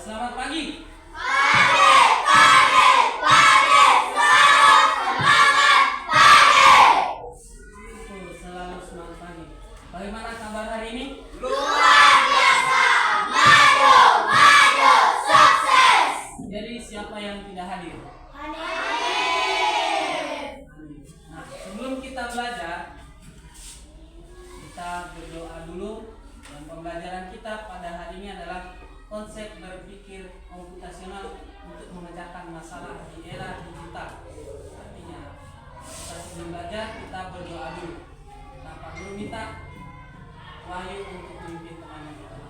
Selamat pagi. Selalu semangat pagi. Bagaimana kabar hari ini? Luar biasa, maju, sukses. Jadi siapa yang tidak hadir? Nah, sebelum kita belajar, kita berdoa dulu. Dan pembelajaran kita pada hari ini adalah konsep berpikir komputasional untuk memecahkan masalah di era digital. Artinya, kita sebelum belajar kita berdoa dulu. Nah, Pak Guru minta Wahyu untuk memimpin teman kita.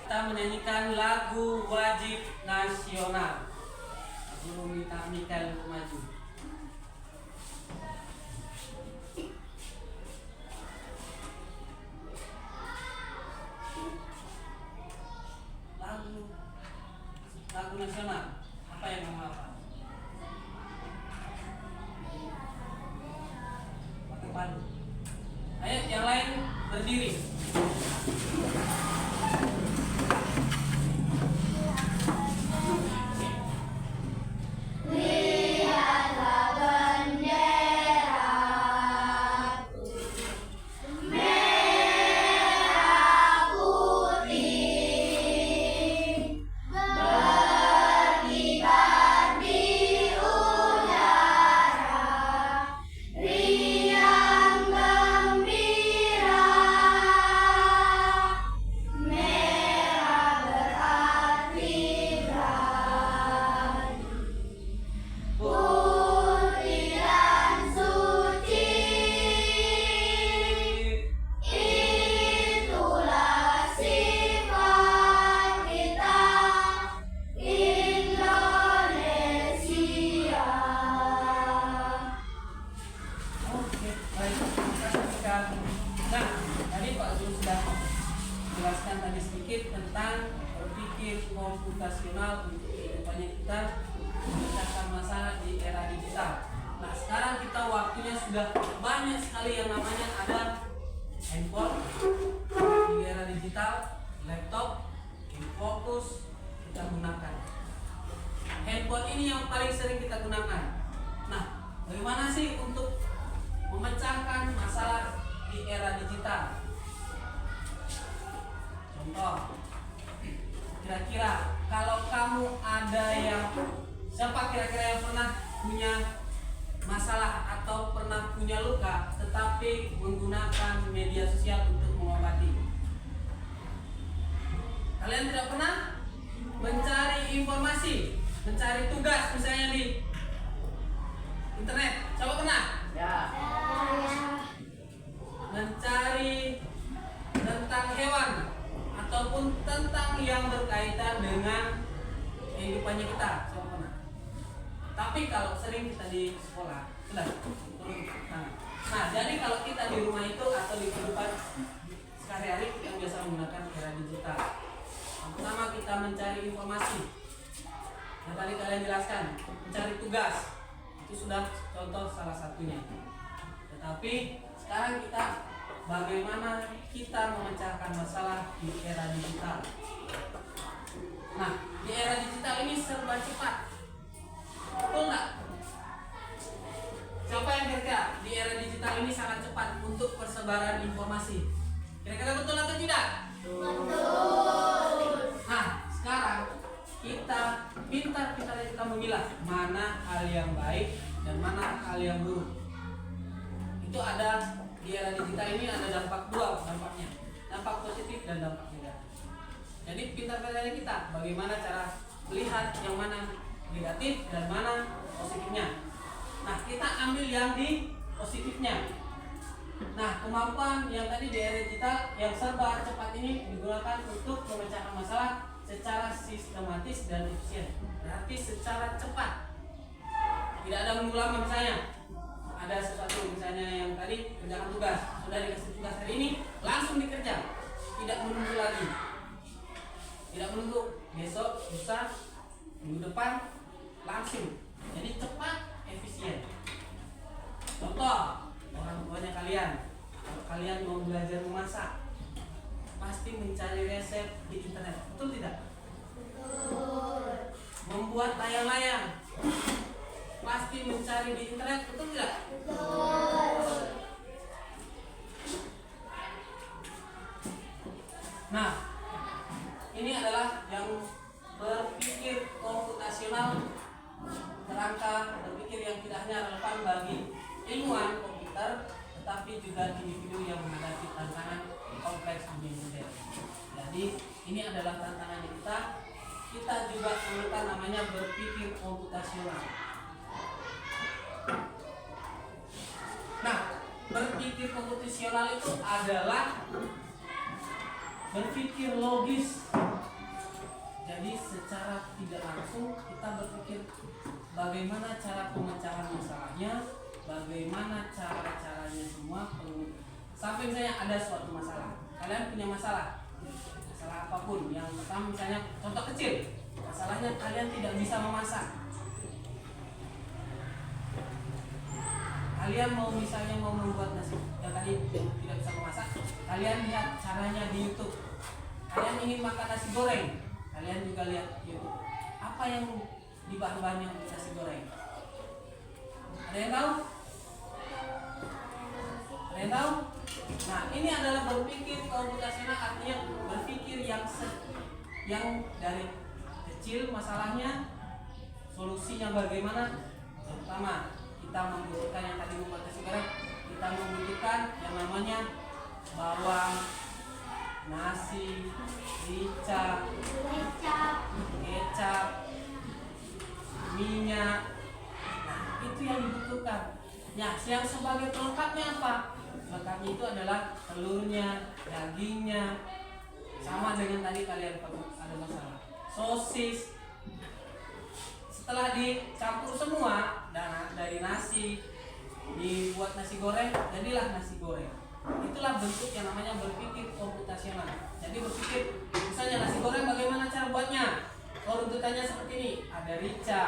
Kita menyanyikan lagu wajib nasional. Guru minta Mikael untuk maju. Lagu nasional. Apa yang kamu hafal? Pakai padu. Ayo yang lain berdiri. Jelaskan tadi sedikit tentang berpikir komputasional untuk kehidupannya kita memecahkan masalah di era digital. Nah, sekarang kita waktunya sudah banyak sekali yang namanya ada handphone di era digital, laptop, infocus kita gunakan. Handphone ini yang paling sering kita gunakan. Nah, bagaimana sih untuk memecahkan masalah di era digital? Contoh, kira-kira kalau kamu ada yang siapa kira-kira yang pernah punya masalah atau pernah punya luka tetapi menggunakan media sosial untuk mengobati? Kalian tidak pernah mencari informasi, mencari tugas misalnya di internet? Coba pernah? Ya. Mencari tentang hewan ataupun tentang yang berkaitan dengan kehidupannya kita, siapa pernah? Tapi kalau sering kita di sekolah, sudah turun tangan. Nah, jadi kalau kita di rumah itu atau di kehidupan sehari-hari kita biasa menggunakan era digital. Yang pertama kita mencari informasi. Yang tadi kalian jelaskan, mencari tugas. Itu sudah contoh salah satunya. Tetapi sekarang kita bagaimana kita memecahkan masalah di era digital. Nah, di era digital ini serba cepat. Betul nggak? Siapa yang kira-kira di era digital ini sangat cepat untuk persebaran informasi? Kira-kira betul atau tidak? Betul. Nah, sekarang kita pintar-pintarnya kita memilah mana hal yang baik dan mana hal yang buruk. Itu ada di era digital ini ada dampak dua dampaknya, dampak positif dan dampak negatif. Jadi pintar-pintarnya kita bagaimana cara melihat yang mana negatif dan mana positifnya. Nah, kita ambil yang di positifnya. Nah, kemampuan yang tadi di era digital yang serba cepat ini digunakan untuk memecahkan masalah secara sistematis dan efisien. Berarti secara cepat, tidak ada mengulang misalnya. ada sesuatu misalnya yang tadi kerjakan tugas, sudah dikasih tugas hari ini langsung dikerja, tidak menunggu lagi, tidak menunggu besok, lusa, minggu depan, langsung. Jadi cepat, efisien. Contoh, orang tuanya kalian, kalau kalian mau belajar memasak, pasti mencari resep di internet, betul tidak? Membuat layang-layang, pasti mencari di internet, betul tidak? Nah, ini adalah yang berpikir komputasional, kerangka berpikir yang tidak hanya relevan bagi ilmuwan komputer, tetapi juga individu yang menghadapi tantangan kompleks dunia modern. Jadi ini adalah tantangan kita. Kita juga perlukan namanya berpikir komputasional. Nah, berpikir komputasional itu adalah berpikir logis. Jadi secara tidak langsung kita berpikir bagaimana cara pemecahan masalahnya, bagaimana cara-caranya semua. Sampai misalnya ada suatu masalah, kalian punya masalah apapun. Yang pertama misalnya contoh kecil, masalahnya kalian tidak bisa memasak. Kalian misalnya mau membuat nasi yang tadi tidak bisa memasak, kalian lihat caranya di YouTube. Kalian ingin makan nasi goreng, kalian juga lihat YouTube. Apa yang di bahan-bahannya untuk nasi goreng? Ada yang tahu? Ada yang tahu? Nah, ini adalah berpikir komputasional, artinya berpikir yang dari kecil masalahnya, solusinya bagaimana. Pertama, kita membutuhkan yang tadi membuat nasi goreng, kita membutuhkan yang namanya bawang, nasi, rica, kecap, minyak. Nah, itu yang dibutuhkan. Ya, yang sebagai pelengkapnya apa? Pelengkapnya itu adalah telurnya, dagingnya, sama dengan tadi kalian ada masalah sosis. Setelah dicampur semua dan dari nasi dibuat nasi goreng, jadilah nasi goreng. Itulah bentuk yang namanya berpikir komputasional. Jadi berpikir, misalnya nasi goreng bagaimana cara buatnya? Oh, runtutannya seperti ini. Ada rica,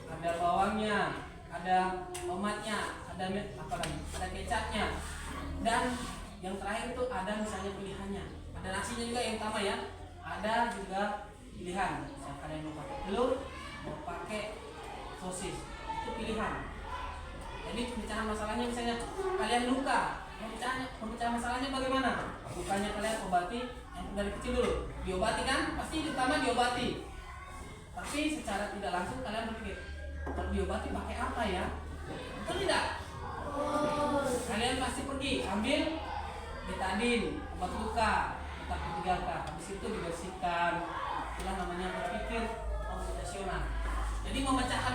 ada bawangnya, ada tomatnya, ada apa lagi? Ada kecapnya. Dan yang terakhir itu ada misalnya pilihannya. Ada nasinya juga yang utama ya. Ada juga pilihan. Misalnya kalian mau pakai telur, mau pakai sosis, itu pilihan. Jadi pemecahan masalahnya misalnya kalian luka, pemecahan masalahnya bagaimana? Lukanya kalian obati yang dari kecil dulu. Diobati kan? Pasti utama diobati. Tapi secara tidak langsung kalian berpikir, kalau diobati pakai apa ya? Betul tidak? Kalian pasti pergi ambil betadin, obat luka, obat 3K. Habis itu dibersihkan. Itulah namanya berpikir komputasional. Jadi memecahkan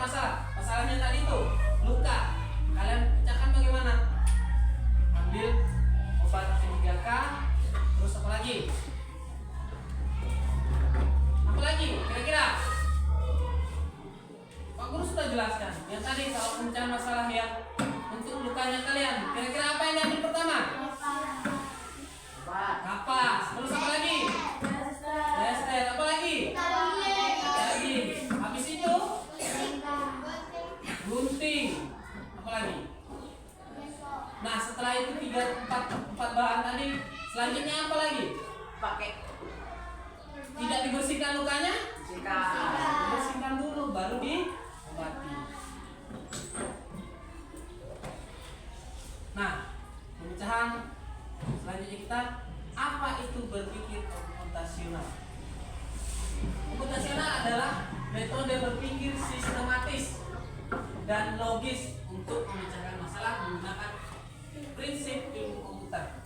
masalahnya tadi itu luka. Kalian pecahkan bagaimana? Ambil obat 3K, terus apa lagi? Apa lagi? Kira-kira? Pak Guru sudah jelaskan. Yang tadi kalau pemecahan masalah yang untuk lukanya kalian, kira-kira apa yang diambil pertama? Kapas. Terus apa lagi? Plester. Apa lagi? Daging. Habis itu gunting. Apa lagi? Nah, setelah itu 4 bahan tadi, selanjutnya apa lagi? Pakai. Tidak dibersihkan lukanya? Dibersihkan dulu, baru diobati. Nah, pemecahan selanjutnya kita, apa itu berpikir komputasional? Komputasional adalah metode berpikir sistematis dan logis untuk memecahkan masalah menggunakan prinsip ilmu komputer.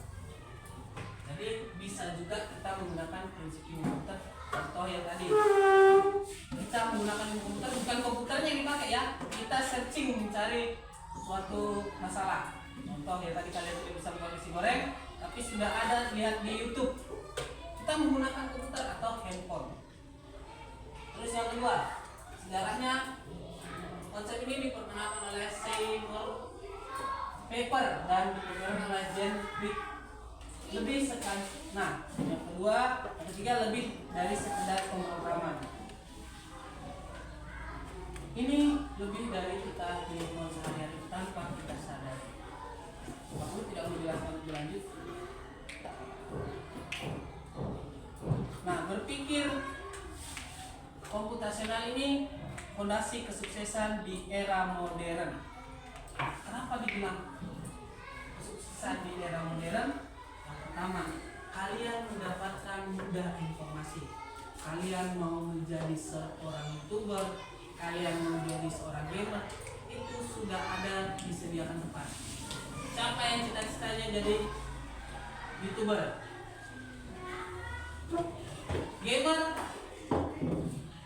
Jadi bisa juga kita menggunakan prinsip ilmu komputer. Contoh yang tadi, kita menggunakan ilmu komputer, bukan komputernya yang dipakai ya. Kita searching mencari suatu masalah. Contoh ya tadi kalian tidak bisa membuat nasi goreng, tapi sudah ada lihat di YouTube. Kita menggunakan komputer atau handphone. Terus yang kedua, sejarahnya konsep ini diperkenalkan oleh Seymour paper dan dipegang oleh Gen Big lebih sekali. Nah, yang kedua, yang ketiga lebih dari sekedar pemrograman. Ini lebih dari kita di lingkungan sehari-hari tanpa kita sadari. Aku tidak menjelaskan lebih lanjut. Nah, berpikir komputasional ini fondasi kesuksesan di era modern. Kenapa dibilang kesuksesan di era modern? Yang pertama, kalian mendapatkan mudah informasi. Kalian mau menjadi seorang YouTuber, kalian mau menjadi seorang gamer, itu sudah ada disediakan tempat. Siapa yang cita-citanya jadi YouTuber? Gamer?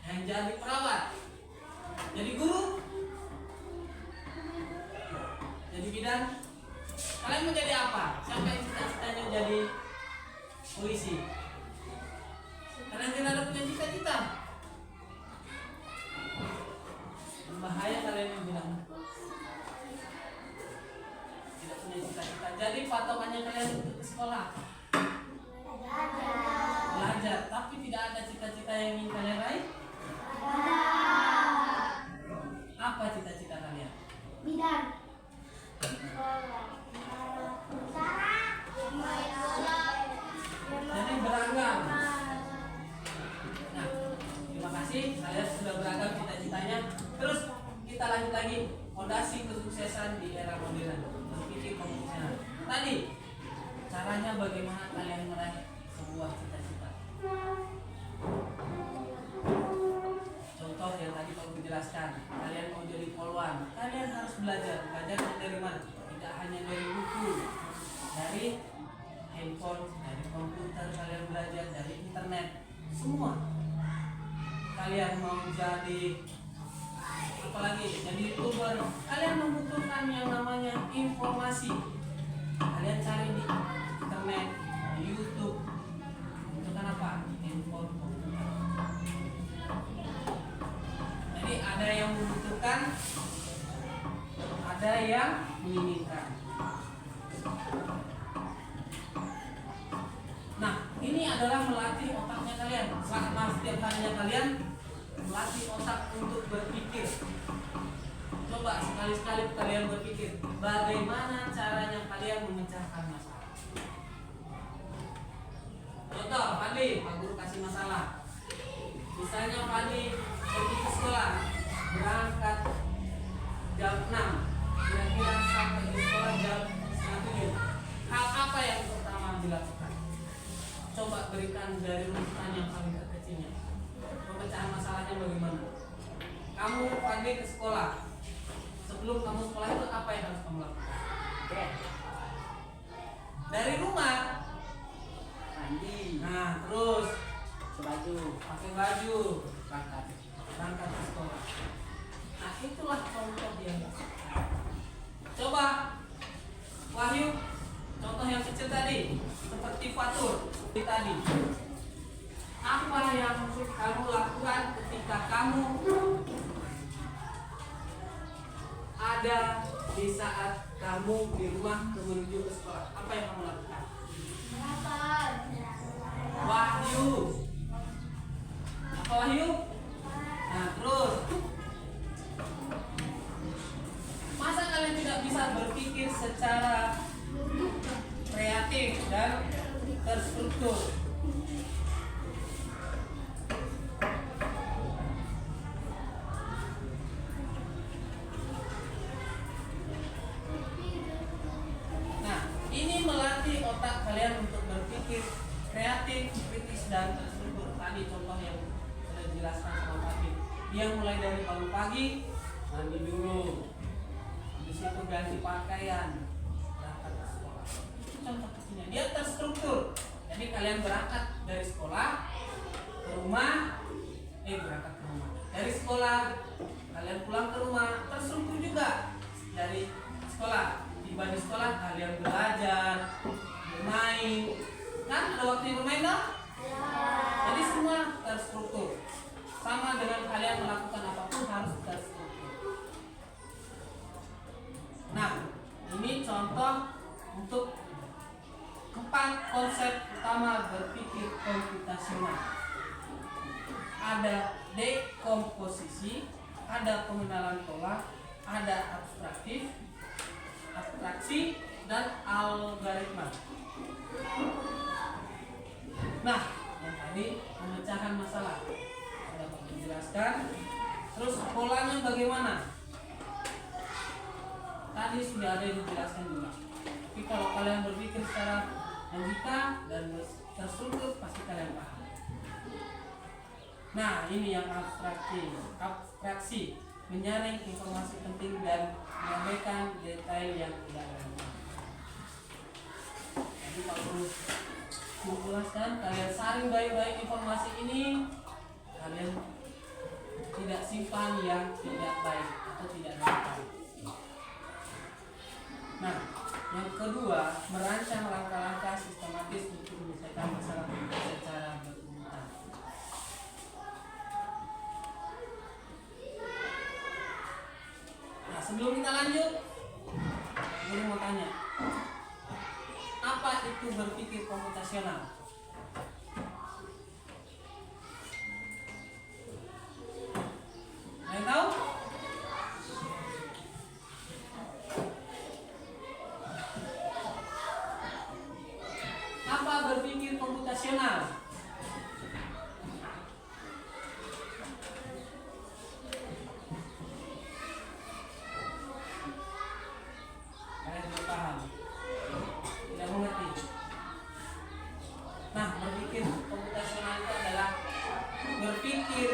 Yang jadi perawat? Jadi guru? Jadi bidan? Kalian mau jadi apa? Siapa yang cita-citanya jadi polisi? Kalian tidak ada punya cita-cita. Bahaya kalian yang bilang tidak punya cita-cita. Jadi patokannya kalian untuk ke sekolah belajar, tapi tidak ada cita-cita yang ingin kalian raih. Apa cita-cita kalian? Bidan. Jadi beragam. Nah, terima kasih. Saya sudah beragam cita-citanya. Terus kita lanjut lagi. Fondasi kesuksesan di era modern. Berpikir komputasional. Tadi caranya bagaimana kalian meraih sebuah cita-cita. Contoh yang tadi Pak jelaskan, kalian mau jadi polwan, kalian harus belajar. Belajarnya dari mana? Tidak hanya dari buku, dari handphone, dari komputer, kalian belajar dari internet, semua. Kalian mau jadi apalagi jadi YouTuber, kalian membutuhkan yang namanya informasi. Kalian cari di internet, di YouTube. Membutuhkan apa? Handphone, komputer. Jadi ada yang membutuhkan, ada yang menginginkan. Nah, ini adalah melatih otaknya kalian. Selama setiap harinya kalian melatih otak untuk berpikir. Coba sekali-sekali kalian berpikir, bagaimana caranya kalian memecahkan masalah. Contoh, Fadli, Pak Guru kasih masalah. Misalnya Fadli pergi ke sekolah, berangkat jam 6, kira-kira sampai di sekolah jam 6:30. Hal apa yang pertama dilakukan? Coba berikan dari rujukan yang paling terkecilnya. Pemecahan masalahnya bagaimana? Kamu Fadli ke sekolah. Sebelum kamu sekolah itu apa yang harus kamu lakukan? Dari rumah mandi, nah terus baju, pakai baju, berangkat ke sekolah. Nah itulah contoh yang coba Wahyu, contoh yang kecil tadi seperti Fatur tadi. Apa yang kamu lakukan ketika kamu ada di saat kamu di rumah menuju ke sekolah? Apa yang kamu lakukan? Wahyu, apa Wahyu? Nah terus, masa kalian tidak bisa berpikir secara kreatif dan terstruktur? Nah, ini melatih otak kalian untuk berpikir kreatif, kritis, dan terstruktur. Tadi contoh yang sudah dijelaskan sama Pak. Dia mulai dari bangun pagi, mandi dulu, habis itu ganti pakaian, berangkat ke sekolah. Itu contoh kecilnya. Dia terstruktur. Jadi kalian berangkat dari sekolah ke rumah, berangkat ke rumah. Dari sekolah kalian pulang ke rumah, terstruktur juga. Dari sekolah, tiba di sekolah kalian belajar, bermain. Kan ada waktu bermain dong? Jadi semua terstruktur. Sama dengan kalian melakukan apapun harus terstruktur. Nah, ini contoh contoh untuk 4 konsep utama berpikir komputasional. Ada dekomposisi, ada pengenalan pola, ada abstraksi, dan algoritma. Nah, yang tadi pemecahan masalah sudah dijelaskan. Terus polanya bagaimana? Tadi sudah ada yang dijelaskan juga. Tapi kalau kalian berpikir secara logika dan terstruktur, pasti kalian paham. Nah, ini yang abstraksi, menyaring informasi penting dan menyampaikan detail yang tidak relevan. Jadi Pak Guru menjelaskan, kalian saring baik-baik informasi ini, kalian tidak simpan yang tidak baik atau tidak relevan. Nah, yang kedua, merancang langkah-langkah sistematis untuk menyelesaikan masalah secara berurutan. Nah, sebelum kita lanjut, saya mau tanya, apa itu berpikir komputasional? Ada yang tahu? Apa berpikir komputasional? Kalian tidak paham? Tidak mengerti? Nah, berpikir komputasional itu adalah berpikir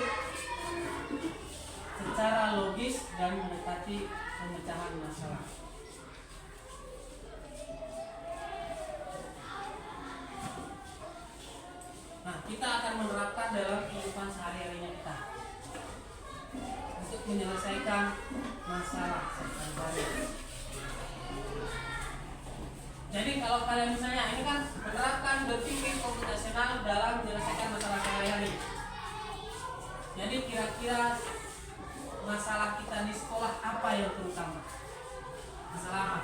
secara logis dan mendekati pemecahan masalah. Nah, kita akan menerapkan dalam kehidupan sehari-harinya kita untuk menyelesaikan masalah sehari-hari. Jadi kalau kalian misalnya ini kan menerapkan berpikir komputasional dalam menyelesaikan masalah sehari-hari. Jadi kira-kira masalah kita di sekolah apa yang terutama? Masalah apa?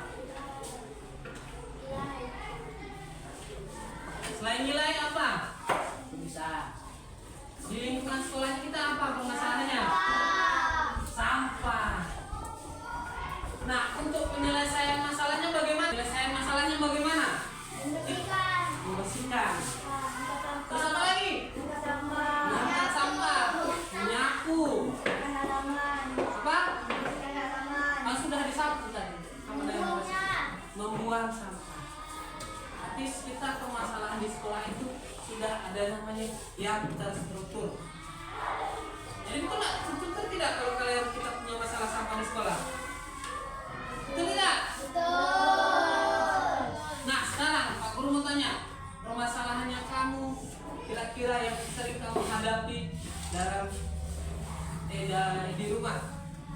Selain nilai apa? Bisa. Di lingkungan sekolah kita apa permasalahannya? Sampah. Nah, untuk penyelesaian masalahnya bagaimana? Penyelesaian masalahnya bagaimana? Membersihkan. Terus apa lagi? Mengangkat sampah. Menyapu. Apa? Oh, sudah disapu tadi. Apa dari membuang sampah. Berarti kita permasalahan di sekolah itu sudah ada namanya yang terstruktur. Jadi betul nggak? Terstruktur tidak kalau kalian kita punya masalah sampah di sekolah? Betul tidak? Betul. Nah, sekarang Pak Guru mau tanya, permasalahannya kamu kira-kira yang sering kamu hadapi dalam di rumah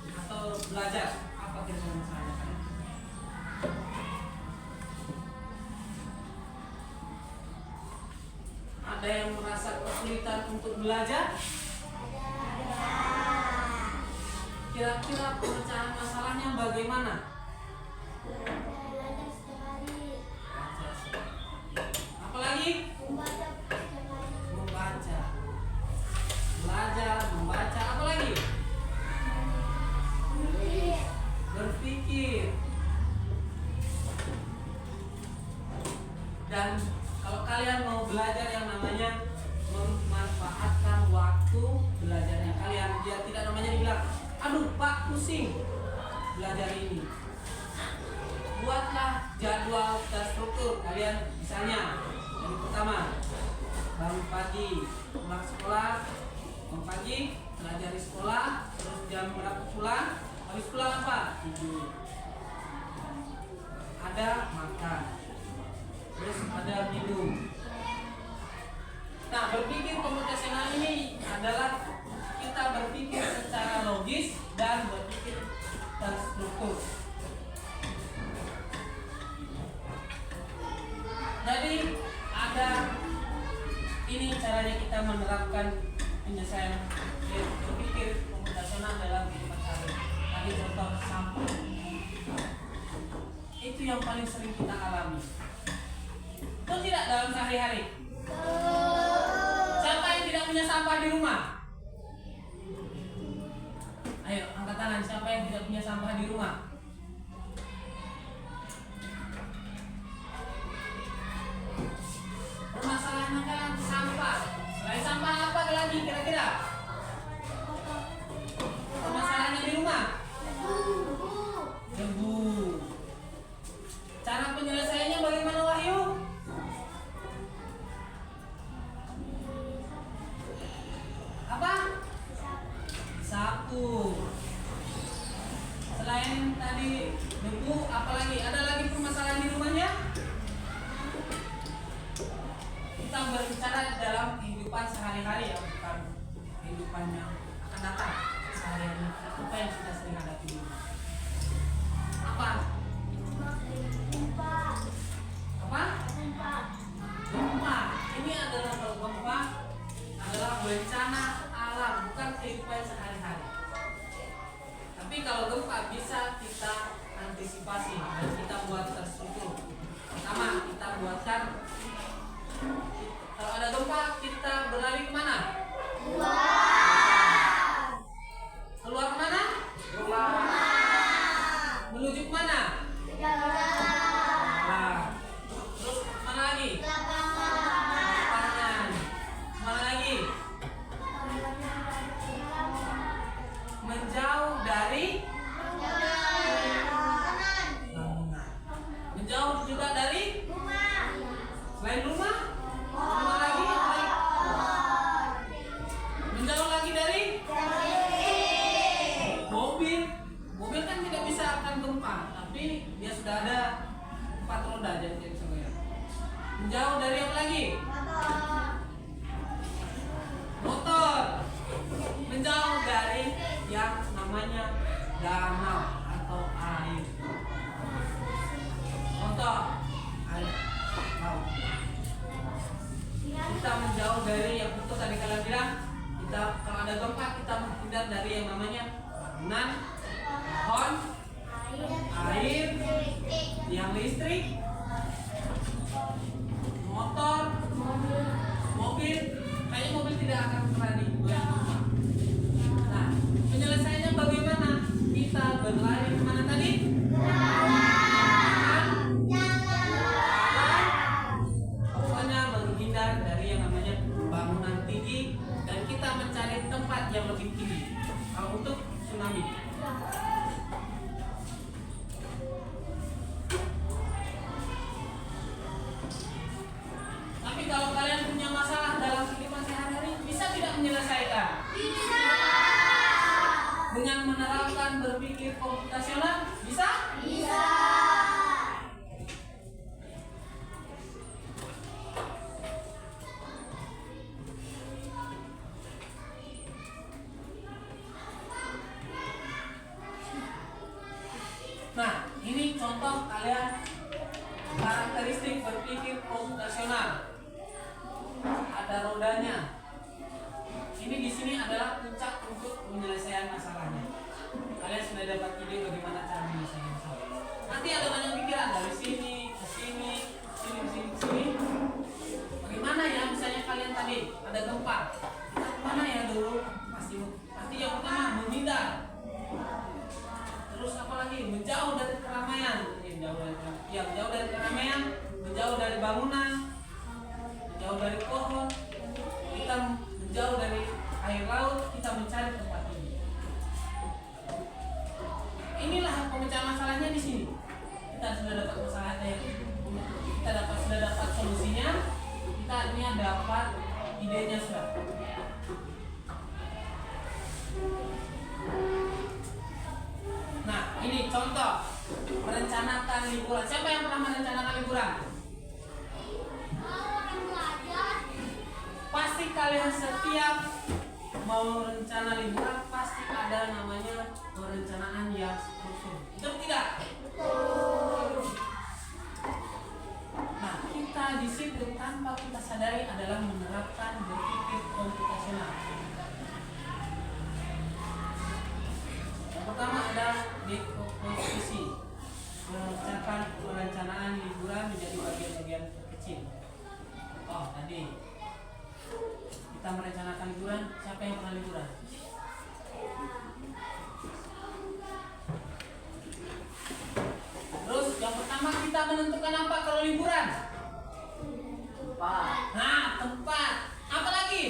atau belajar, apa kira-kira masalahnya kalian? Ada yang merasa kesulitan untuk belajar? Kira-kira pemecahan masalahnya bagaimana? Apalagi? Membaca. Belajar, membaca, apalagi? Berpikir. Dan kalau kalian mau belajar yang namanya memanfaatkan waktu belajarnya kalian, biar tidak namanya dibilang, aduh Pak pusing belajar ini. Buatlah jadwal terstruktur kalian, misalnya yang pertama bangun pagi pulang sekolah, bangun pagi belajar di sekolah, terus jam berapa pulang, habis pulang apa? Tidur, ada makan, terus ada minum. Nah, berpikir komputasional ini adalah kita berpikir secara logis dan berpikir terstruktur. Jadi ada ini caranya kita menerapkan penyelesaian berpikir komputasional dalam kehidupan sehari. Tadi contoh sampah. Itu yang paling sering kita alami. Betul tidak dalam sehari-hari? Siapa yang tidak punya sampah di rumah? Ayo, angkat tangan. Siapa yang tidak punya sampah di rumah? Permasalahannya kan sampah. Selain sampah apa lagi kira-kira? Permasalahannya di rumah? Debu. Cara penyelesaiannya bagaimana, Wahyu? Apa? Sapu. Selain tadi debu, apalagi? Ada lagi permasalahan di rumahnya? Kita berbicara dalam kehidupan sehari-hari ya, bukan kehidupan yang akan datang sehari-hari. Apa yang kita sering hadapi? Apa? Apa? Gempa. Ini adalah gempa adalah bencana alam, bukan kehidupan sehari-hari. Tapi kalau gempa bisa kita antisipasi dan kita buat terstruktur. Pertama, kita buatkan. Kalau ada gempa, kita berlari kemana? Keluar kemana? Menuju kemana? Nah, terus mana lagi? Lapangan. Mana lagi? Menjauh dari bangunan. Menjauh juga dari selain rumah. Mana lagi? Menjauh lagi dari mobil. Mobil kan tidak bisa akan gempa, tapi dia sudah ada 4 roda jadi dia bisa goyang. Menjauh dari apa lagi? Motor. Menjauh dari yang namanya danau atau air. Contoh air laut. Kita menjauh dari yang itu tadi kalian bilang. Kita kalau ada gempa kita menghindar dari yang namanya bangunan, pohon, air, tiang listrik, motor, mobil. Kayaknya mobil tidak akan pernah digoyang gempa. Nah, penyelesaiannya bagaimana? Kita berlari kemana tadi? Pokoknya menghindar dari yang namanya bangunan tinggi dan kita mencari tempat yang lebih tinggi. Kalau untuk tsunami. Tapi kalau kalian punya masalah dalam kehidupan sehari-hari, bisa tidak menyelesaikan? Bisa. Dengan menerapkan berpikir komputasional, bisa? Bisa. Nah, ini contoh kalian karakteristik berpikir komputasional. Ada rodanya. Ini di sini adalah puncak untuk penyelesaian masalahnya. Kalian sudah dapat ide bagaimana cara menyelesaikan masalah. Nanti ada banyak pikiran dari sini ke sini, sini ke sini ke sini. Bagaimana ya? Misalnya kalian tadi ada gempa, kita kemana ya dulu? Pasti yang pertama menghindar. Terus apa lagi? Menjauh dari keramaian. Menjauh dari keramaian, menjauh dari bangunan, menjauh dari pohon. Kita menjauh dari air laut, kita mencari tempat ini. Inilah pemecahan masalahnya di sini. Kita sudah dapat masalahnya, kita sudah dapat solusinya, kita artinya dapat idenya sudah. Nah, ini contoh merencanakan liburan. Siapa yang pernah merencanakan liburan? Pasti kalian setiap mau rencana liburan pasti ada namanya perencanaan yang struktur. Betul tidak? Nah, kita di situ tanpa kita sadari adalah menerapkan berpikir komputasional. Yang pertama ada dekomposisi. Memecahkan perencanaan liburan menjadi bagian-bagian kecil. Oh, tadi kita merencanakan liburan, siapa yang pernah liburan? Terus yang pertama kita menentukan apa kalau liburan? Tempat. Nah, tempat. Apa lagi?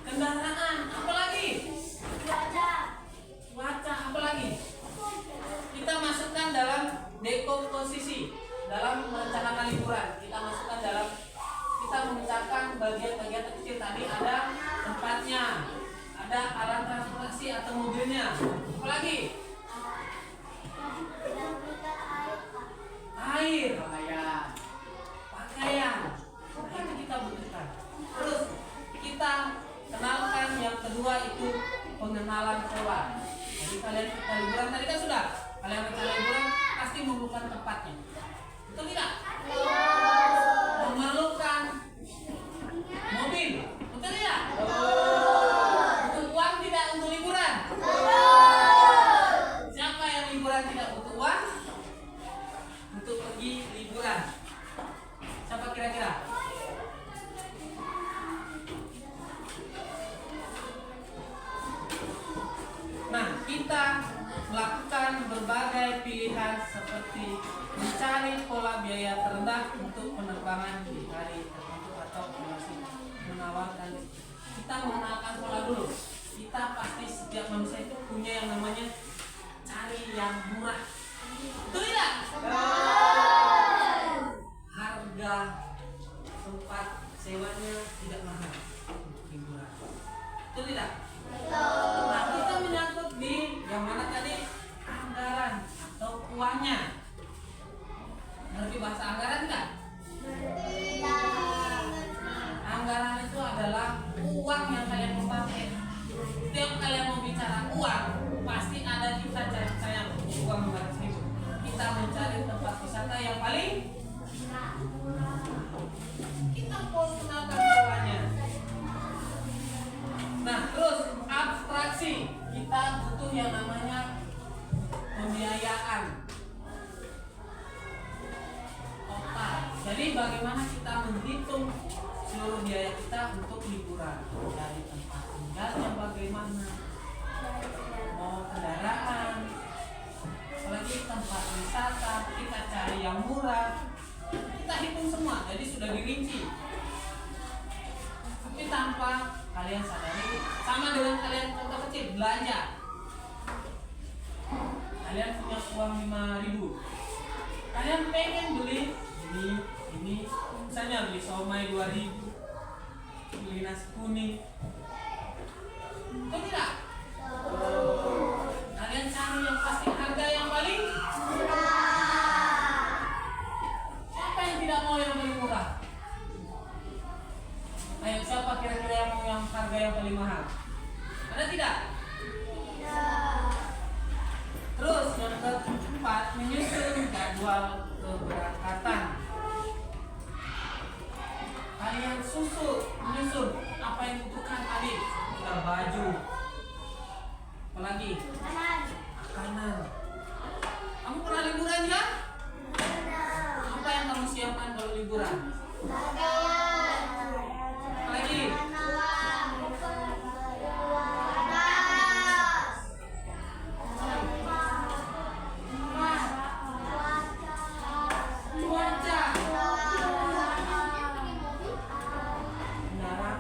Kendaraan. Apa lagi? Cuaca. Apa lagi? Kita masukkan dalam dekomposisi. Dalam merencanakan liburan, kita masukkan dalam, kita memecahkan bagian-bagian kecil. Tadi ada tempatnya, ada alat transportasi atau mobilnya. Apa lagi? Air, pakaian. Nah, itu kita butuhkan. Terus kita kenalkan yang kedua itu pengenalan hewan. Jadi kalian kita liburan tadi kan sudah. Kalian rencana liburan pasti memerlukan tempatnya. Betul tidak? Memerlukan mobil. Betul tidak? Butuh uang tidak untuk liburan? Siapa yang liburan tidak butuh uang? Untuk pergi liburan. Siapa kira-kira? Nah, kita melakukan berbagai pilihan seperti mencari pola biaya terendah untuk penerbangan di hari tertentu atau masih menawarkan. Kita mengenalkan pola dulu. Kita pasti setiap manusia itu punya yang namanya cari yang murah. Betul tidak? Harga tempat sewanya tidak mahal untuk liburan. Betul tidak? Nah, kita menyangkut di yang mana tadi? Anggaran atau uangnya. Ngerti bahasa anggaran enggak? Anggaran itu adalah uang yang kalian mau pakai. Setiap kalian mau bicara uang, pasti ada kita cari sayang uang 500.000. Kita mencari tempat wisata yang paling kita mau kenalkan polanya. Nah, terus abstraksi. Kita butuh yang namanya pembiayaan. Total. Jadi bagaimana kita menghitung seluruh biaya kita untuk liburan? Dari tempat tinggalnya bagaimana? Mau kendaraan? Apalagi tempat wisata, kita cari yang murah. Kita hitung semua, jadi sudah dirinci. Tapi tanpa kalian sadari, sama dengan kalian contoh kecil belanja. Kalian punya uang 5.000. Kalian pengen beli ini, misalnya beli somai 2.000, beli nasi kuning. Betul tidak? Kalian cari yang pasti harga yang paling murah. Siapa yang tidak mau yang paling murah? Ayo, siapa kira-kira yang mau yang harga yang paling mahal? Ada tidak? Terus yang keempat, menyusun jadwal keberangkatan. Kalian menyusun apa yang dibutuhkan tadi. Sudah baju. Apalagi? Makanan. Kamu pernah liburan ya? Apa yang kamu siapkan kalau liburan? Apalagi? Cuaca. Kendaraan,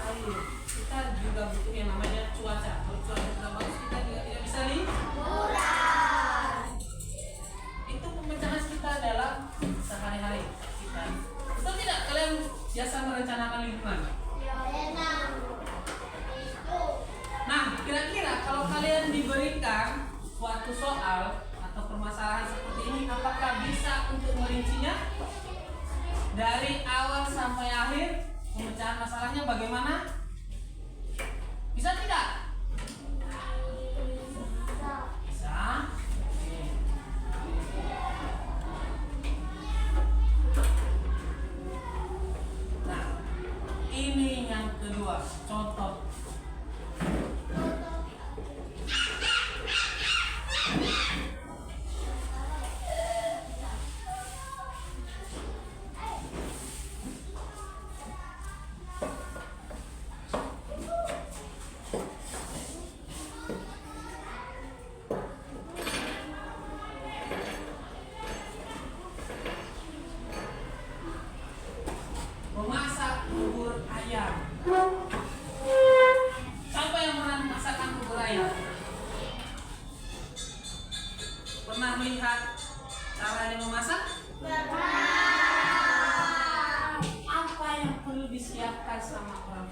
air. Kita juga butuh yang namanya cuaca. Kalau cuaca tidak bagus, kita juga tidak bisa liburan. Itu pemecahan kita dalam sehari-hari kita. Betul tidak kalian biasa merencanakan liburan? Nah, kira-kira kalau kalian diberikan suatu soal atau permasalahan seperti ini, apakah bisa untuk merincinya dari awal sampai akhir? Pemecahan masalahnya bagaimana? Bisa tidak? Bisa. Nah, ini yang kedua, contoh.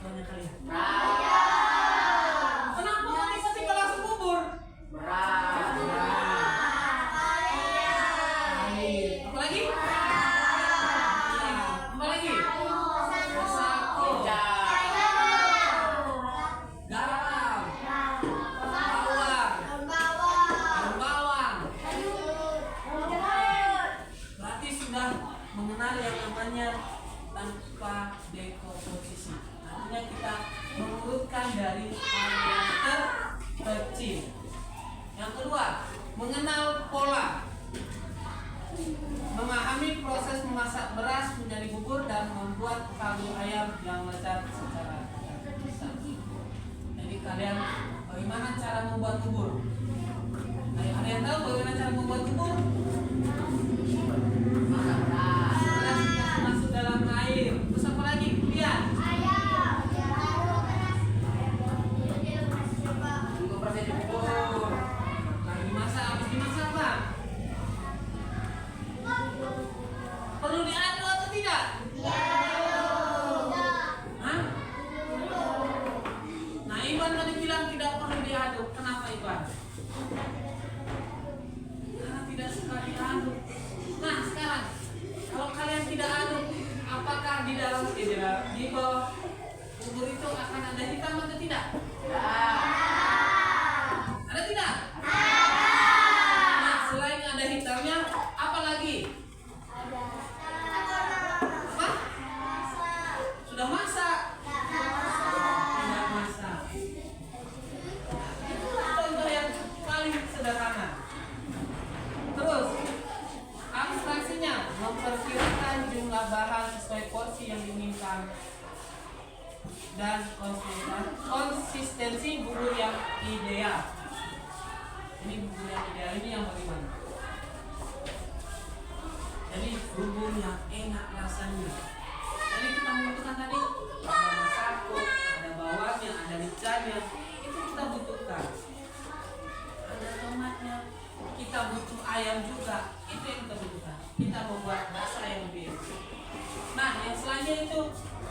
tuanya kalian? Beras. Kenapa kok tiba-tiba langsung bubur? Beras. Air. Apa lagi? Apa lagi? Sako. Garam. Bawang. Berarti sudah mengenal yang namanya tanpa dekomposisi. Artinya kita mengurutkan dari hal yang terkecil. Yang kedua, mengenal pola. Memahami proses memasak beras menjadi bubur dan membuat kaldu ayam yang lezat secara terpisah. Jadi kalian bagaimana cara membuat bubur? Ada yang tahu bagaimana cara membuat bubur? Masak beras. Beras masuk dalam air. Terus apa lagi? Kemudian Tunggu proses bubur. lalu dimasak. Habis dimasak apa? Perlu diaduk atau tidak? Hah? Nah, Iwan tadi bilang tidak perlu diaduk. Kenapa Iwan? Karena tidak suka diaduk. Nah, sekarang kalau kalian tidak aduk, apakah di dalam di bawah bubur itu akan ada hitam atau tidak? Ada tidak? Nah, selain ada hitamnya, apa lagi? Apa? Sudah masak? Tidak masak. Itu contoh yang paling sederhana. Terus, abstraksinya memperkirakan jumlah bahan sesuai porsi yang diinginkan dan konsistensi bubur yang ideal. Ini bubur yang ideal ini yang bagaimana? Jadi bubur yang enak rasanya. Jadi kita membutuhkan tadi ada masako, ada bawangnya, ada micanya. Itu kita butuhkan. Ada tomatnya. Kita butuh ayam juga. Itu yang kita butuhkan. Kita membuat rasa yang lebih enak. Nah, yang selanjutnya itu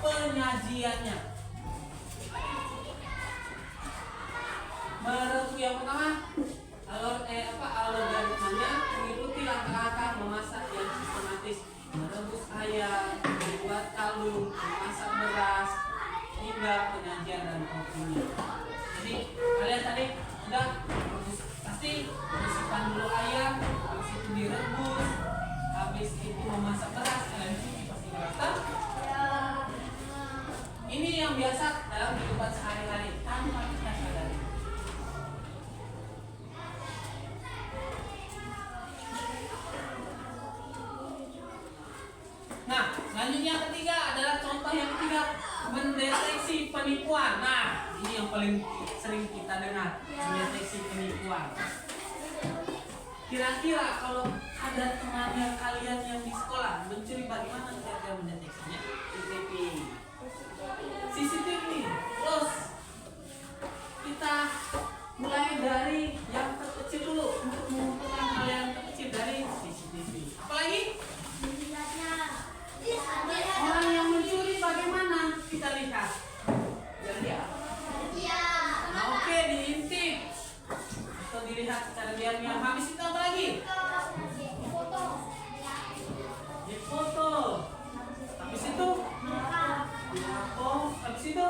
penyajiannya. Menurut yang pertama, algoritmanya mengikuti langkah-langkah memasak yang sistematis, merebus ayam, membuat kaldu, memasak beras, hingga penyajian dan kopinya. Jadi kalian tadi udah pasti bersihkan dulu ayam, habis itu direbus, habis itu memasak beras, kalian cuci pasti beras. Ini yang biasa dalam kehidupan sehari-hari tanpa kita sadari. Nah, selanjutnya yang ketiga adalah contoh yang ketiga, mendeteksi penipuan. Nah, ini yang paling sering kita dengar, mendeteksi penipuan. Kira-kira kalau ada temannya kalian yang di sekolah mencuri, bagaimana kira-kira mendeteksinya? CCTV. Terus kita mulai dari yang terkecil dulu untuk mengumpulkan hal yang terkecil dari CCTV. Apalagi? Orang yang mencuri bagaimana kita lihat? Diam-diam. Nah, oke, diintip atau dilihat secara diam-diam. Habis itu apa lagi? Difoto. Habis itu dihapus. Habis itu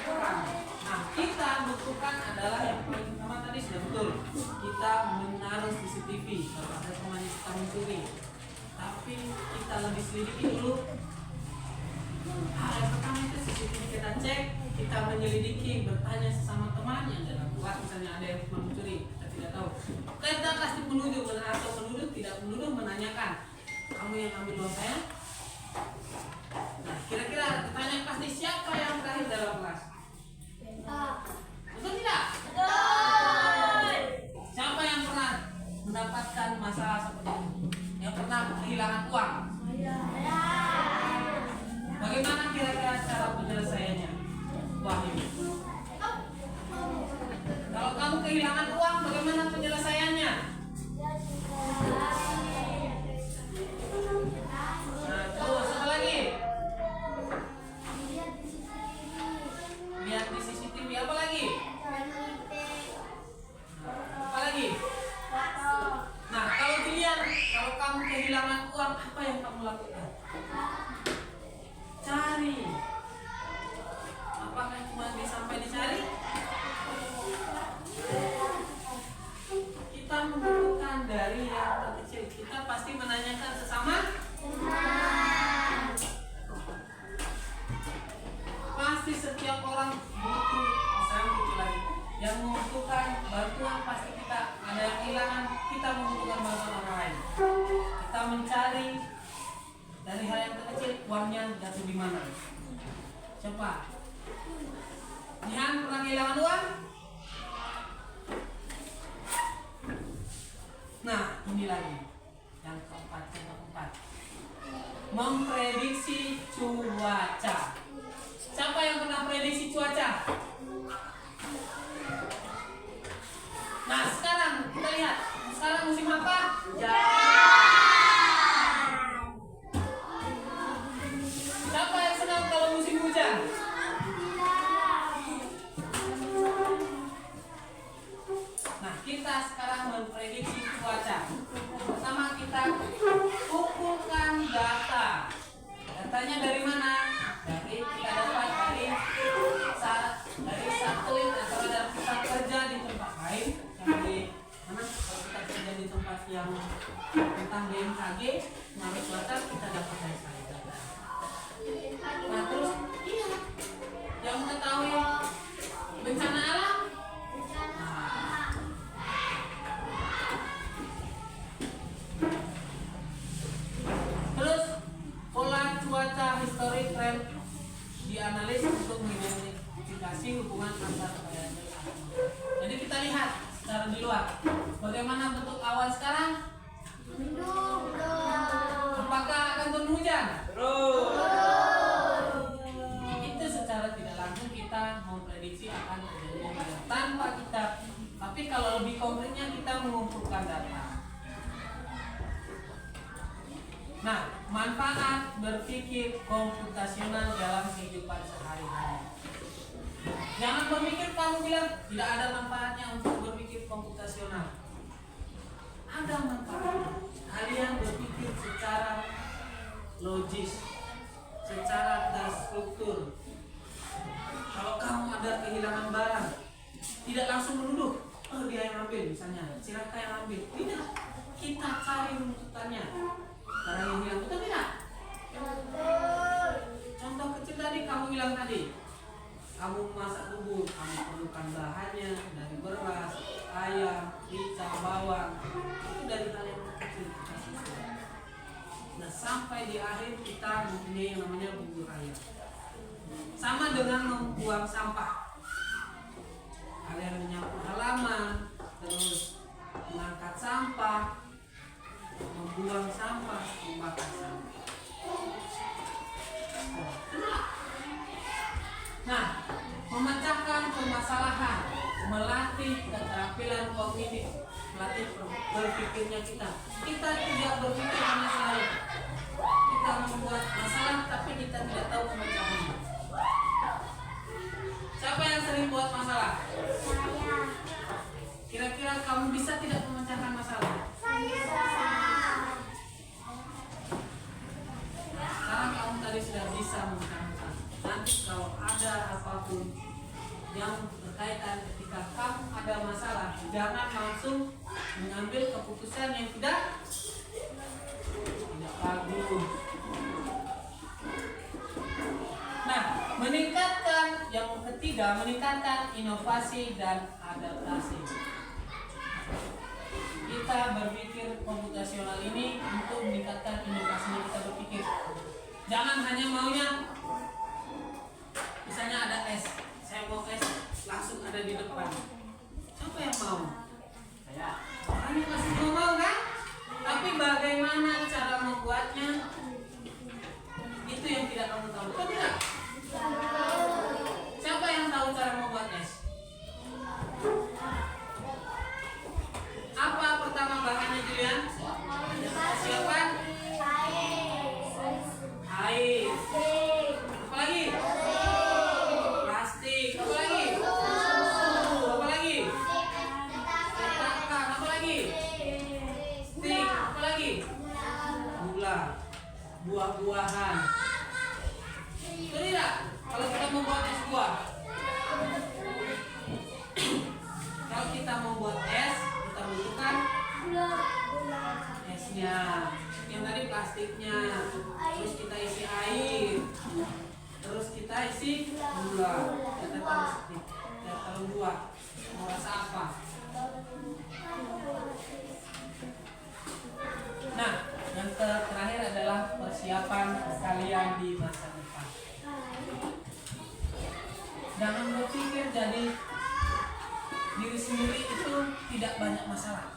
dikurang. Nah, kita butuhkan adalah yang paling pertama tadi sudah betul. Kita menaruh CCTV kalau ada teman yang suka mencuri. Tapi kita lebih selidiki dulu. Yang pertama itu CCTV kita cek, kita menyelidiki, bertanya sesama teman yang dalam kelas, misalnya ada yang mencuri, kita tidak tahu. Kita pasti menuduh atau menuduh, tidak menuduh, menanyakan, kamu yang ambil uang saya? Nah, kira-kira ditanya pasti siapa yang terakhir dalam kelas? Betul tidak? Siapa yang pernah mendapatkan masalah seperti ini? Yang pernah kehilangan uang? Bagaimana kira-kira cara penyelesaiannya? Uang ini. Kalau kamu kehilangan uang, bagaimana penyelesaiannya? Nah, terus apa lagi? kehilangan uang, apa yang kamu lakukan? Cari. Apakah cuma sampai dicari? Kita membutuhkan dari yang terkecil. Kita pasti menanyakan sesama. Pasti setiap orang butuh, misalnya gitu lagi. Yang membutuhkan bantuan pasti kita ada yang kehilangan, kita membutuhkan bantuan orang lain. Kita mencari dari hal yang terkecil, uangnya jatuh di mana? Coba. Jihan pernah kehilangan uang? Nah, ini lagi yang keempat. Memprediksi cuaca. Siapa yang pernah prediksi cuaca? Nah, sekarang kita lihat. Sekarang musim apa? Siapa yang senang kalau musim hujan? Nah, kita sekarang memprediksi cuaca. Pertama kita kumpulkan data. Datanya dari mana? Dari kita dapat dari satelit atau dari pusat kerja di tempat lain. Yang di mana? Kalau kita kerja di tempat yang tentang BMKG, pengaruh cuaca kita dapat dari sana. Nah, terus yang mengetahui bencana alam. Terus pola cuaca historik trend dianalisis untuk mengidentifikasi hubungan antar variabel. Jadi kita lihat secara di luar bagaimana bentuk awan sekarang. Apakah akan turun hujan? Itu secara tidak langsung kita memprediksi akan terjadinya hujan tanpa kita. Tapi kalau lebih konkretnya kita mengumpulkan data. Nah, manfaat berpikir komputasional dalam kehidupan sehari-hari. Jangan berpikir kamu bilang tidak ada manfaatnya untuk berpikir komputasional. Ada manfaatnya. Kalian berpikir secara logis, secara terstruktur. Kalau kamu ada kehilangan barang, tidak langsung menuduh, oh dia yang ambil misalnya, si Raka yang ambil. Tidak, kita cari runtutannya. Barang yang hilang, betul tidak? Contoh kecil tadi kamu bilang tadi, kamu masak bubur, kamu perlukan bahannya dari beras, ayam, rica, bawang. Itu dari hal yang kecil kita susun. Nah, sampai di akhir kita mempunyai yang namanya bubur ayam. Sama dengan membuang sampah. Kalian menyapu halaman, terus mengangkat sampah, membuang sampah, membakar sampah. Nah, memecahkan permasalahan, melatih keterampilan kognitif, melatih berpikirnya kita. Kita tidak berpikir hanya selalu kita membuat masalah, tapi kita tidak tahu pemecahannya. Siapa yang sering buat masalah? Kira-kira kamu bisa tidak memecahkan masalah? Sekarang kamu tadi sudah bisa memecahkan masalah. Nanti kalau ada apapun yang berkaitan ketika kamu ada masalah, jangan langsung mengambil keputusan yang tidak bagus. Nah, meningkatkan yang ketiga, meningkatkan inovasi dan adaptasi. Kita berpikir komputasional ini untuk meningkatkan inovasinya kita berpikir. Jangan hanya maunya, misalnya ada es, saya mau es langsung ada di depan. Siapa yang mau? Saya. Orangnya pasti mau kan? Tapi bagaimana cara membuatnya? Itu yang tidak kamu tahu. Betul tidak? Siapa yang tahu cara membuat es? Apa pertama bahannya Julian? Siapa? Air. Apa lagi? Plastik. Apa lagi? Apa lagi? Cetakan. Apa lagi? Stik. Apa lagi? gula, buah-buahan. Betul tidak? Kalau kita membuat es buah, kalau kita membuat es, kita butuhkan esnya, yang tadi plastiknya, terus kita isi air, terus kita isi gula, kita taruh buah, mau rasa apa? Nah, yang terakhir adalah persiapan kalian di masa depan. Jangan berpikir jadi diri sendiri itu tidak banyak masalah.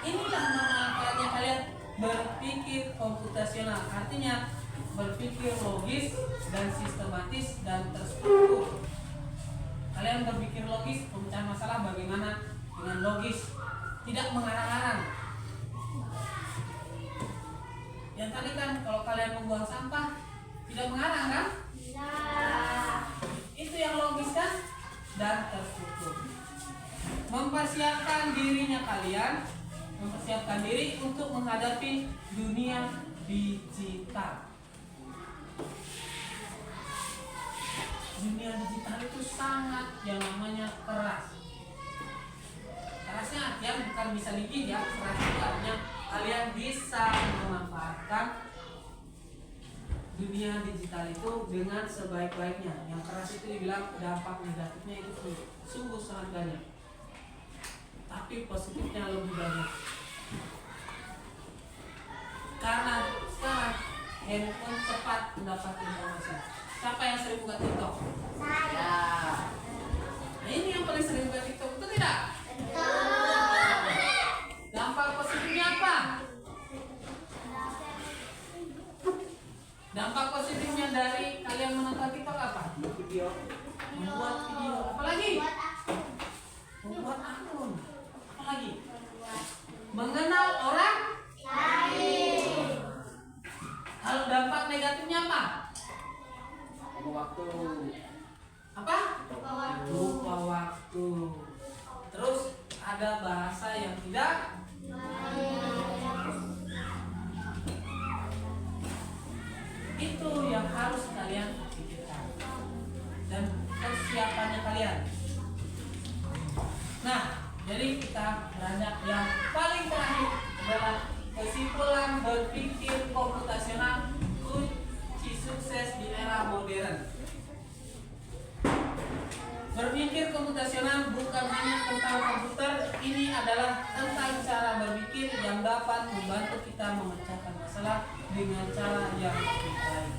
Inilah manfaatnya kalian berpikir komputasional, artinya berpikir logis dan sistematis dan terstruktur. Kalian berpikir logis, pemecahan masalah bagaimana dengan logis, tidak mengarang-arang. Yang tadi kan kalau kalian membuang sampah tidak mengarang kan? Itu yang logis kan dan terstruktur. Mempersiapkan dirinya kalian, mempersiapkan diri untuk menghadapi dunia digital. Dunia digital itu sangat yang namanya keras. Kerasnya artinya bukan bisa dikit ya, keras itu artinya kalian bisa memanfaatkan dunia digital itu dengan sebaik-baiknya. Yang keras itu dibilang dampak negatifnya itu sungguh sangat banyak, tapi positifnya lebih banyak. Karena sekarang handphone cepat mendapat informasi. Siapa yang sering buka TikTok? Saya. Nah, ini yang paling sering buka TikTok, betul tidak? Dampak positifnya apa? Dampak positifnya dari kalian menonton TikTok apa? Video. Membuat video. Apalagi? Membuat akun. Apalagi? Mengenal orang lain. Kalau dampak negatifnya apa? Waktu. Apa? Lupa waktu. Terus ada bahasa yang tidak itu yang harus kalian pikirkan dan persiapannya kalian. Nah, jadi kita beranjak yang paling terakhir adalah kesimpulan berpikir komputasional kunci sukses di era modern. Berpikir komputasional bukan hanya tentang komputer, ini adalah tentang cara berpikir yang dapat membantu kita memecahkan masalah dengan cara yang lebih baik.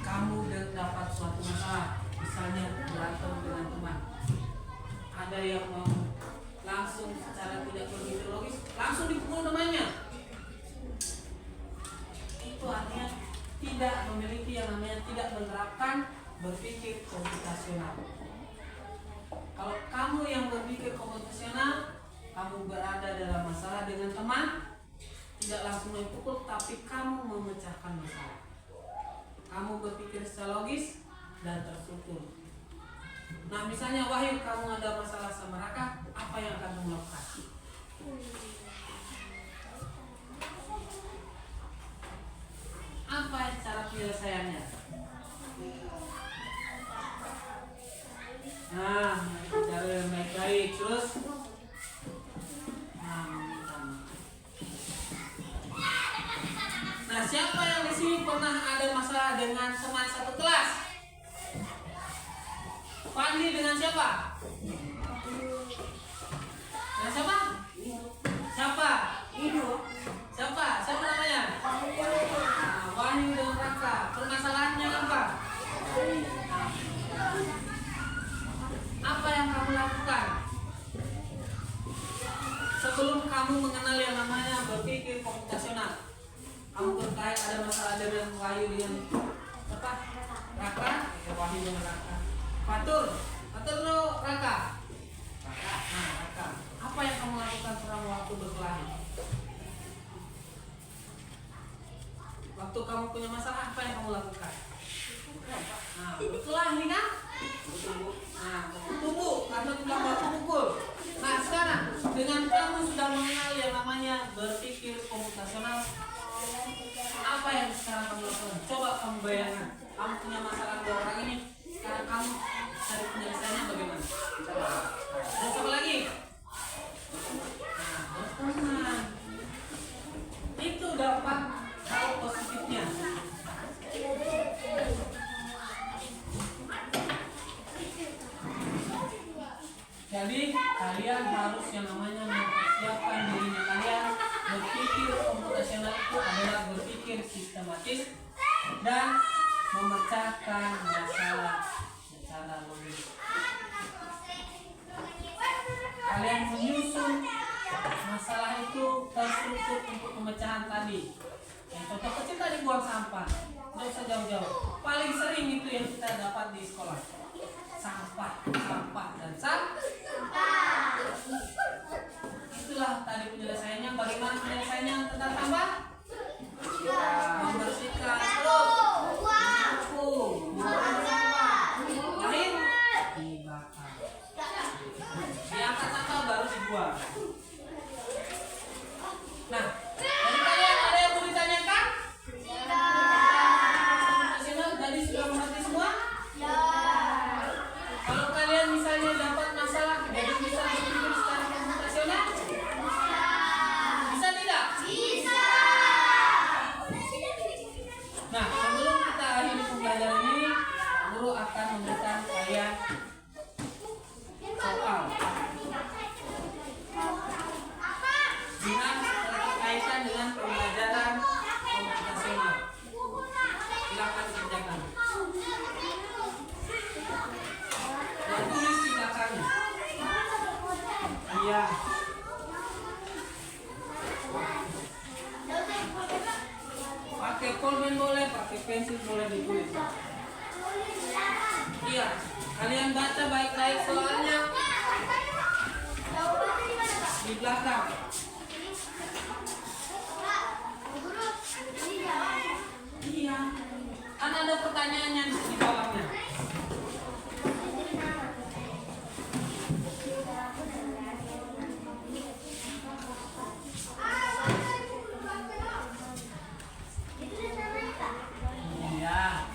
Kamu dapat suatu masalah, misalnya berantem dengan teman. Ada yang mau langsung secara tidak berpikir logis, langsung dipukul temannya. Itu artinya tidak memiliki yang namanya tidak menerapkan berpikir komputasional. Kalau kamu yang berpikir komputasional, kamu berada dalam masalah dengan teman, tidak langsung dipukul, tapi kamu memecahkan masalah. Kamu berpikir secara logis dan terstruktur. Nah, misalnya Wahyu, kamu ada masalah sama Raka, apa yang akan kamu lakukan? Apa cara penyelesaiannya? Nah, cara yang baik-baik. Terus nah, siapa yang di sini pernah ada masalah dengan teman satu kelas? Fadli dengan siapa? Dengan siapa? Siapa? Siapa? Siapa namanya? Nah, Wahyu dengan Raka. Permasalahannya apa? Apa yang kamu lakukan sebelum kamu mengenal yang namanya berpikir komputasional? Kamu terkait ada masalah dengan Wahyu dengan apa? Raka? Wahyu dengan Raka. Fatur lo Raka. Nah, Raka. Apa yang kamu lakukan selama waktu berkelahi? Waktu kamu punya masalah, apa yang kamu lakukan? Nah, berkelahi kan? Nah, karena bilang baku pukul. Nah, sekarang dengan kamu sudah mengenal yang namanya berpikir bayangan. Kamu punya masalah dua orang ini, sekarang kamu cari penyelesaiannya bagaimana? Terus apa lagi? Nah, berteman. Itu dapat hal positifnya. Jadi kalian harus yang namanya mempersiapkan dirinya kalian. Berpikir komputasional itu adalah berpikir sistematis dan memecahkan masalah secara logis. Kalian menyusun masalah itu terstruktur untuk pemecahan tadi. Yang contoh kecil tadi buang sampah, nggak usah jauh-jauh. Paling sering itu yang kita dapat di sekolah. Sampah, dan sampah. Itulah tadi penyelesaiannya. Bagaimana penyelesaiannya tentang sampah? Membersihkan, terus menyapu, membuang sampah, lain dibakar. Diangkat sampah baru dibuang. Nah, dari kalian ada yang mau ditanyakan? Tadi sudah mengerti semua? Kalau kalian misalnya dapat masalah, jadi bisa berpikir secara komputasional? Bisa tidak? Bisa. Nah, sebelum kita akhiri pembelajaran ini, guru akan memberikan kalian soal yang berkaitan dengan pembelajaran komputasional. Silakan dikerjakan. Dan tulis di belakangnya. Iya. Pakai pulpen boleh, pakai pensil boleh ditulis. Iya. Kalian baca baik-baik soalnya di belakang. Iya. Kan ada pertanyaannya di bawahnya. Iya.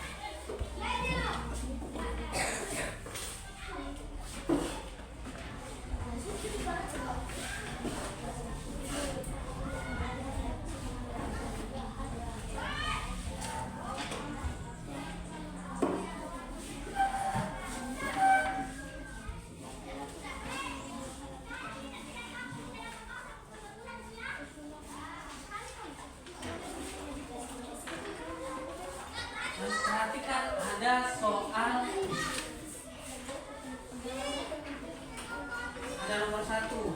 Dan perhatikan ada soal, ada nomor 1.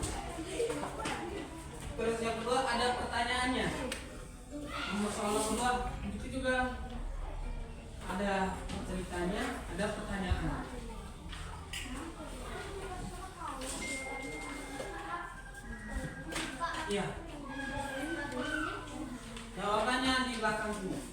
Terus yang kedua ada pertanyaannya. Soal nomor 2 itu juga ada ceritanya, ada pertanyaan. Iya. Jawabannya di belakang sini.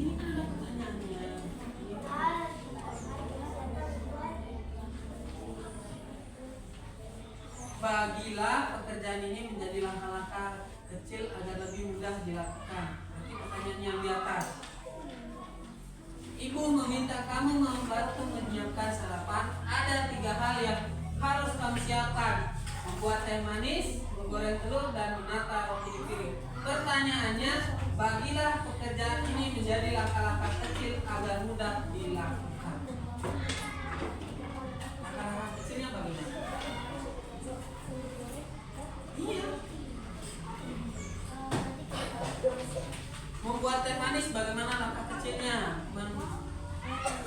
Ini kan ada pertanyaannya. Bagilah pekerjaan ini menjadi langkah-langkah kecil agar lebih mudah dilakukan. Berarti pertanyaan yang di atas. Ibu meminta kamu membantu menyiapkan sarapan. Ada 3 hal yang harus kamu siapkan: membuat teh manis, menggoreng telur, dan menata roti di piring. Pertanyaannya, bagilah pekerjaan ini menjadi langkah-langkah kecil agar mudah dilakukan. Langkah-langkah kecilnya bagaimana? Iya. Membuat teh manis bagaimana langkah kecilnya?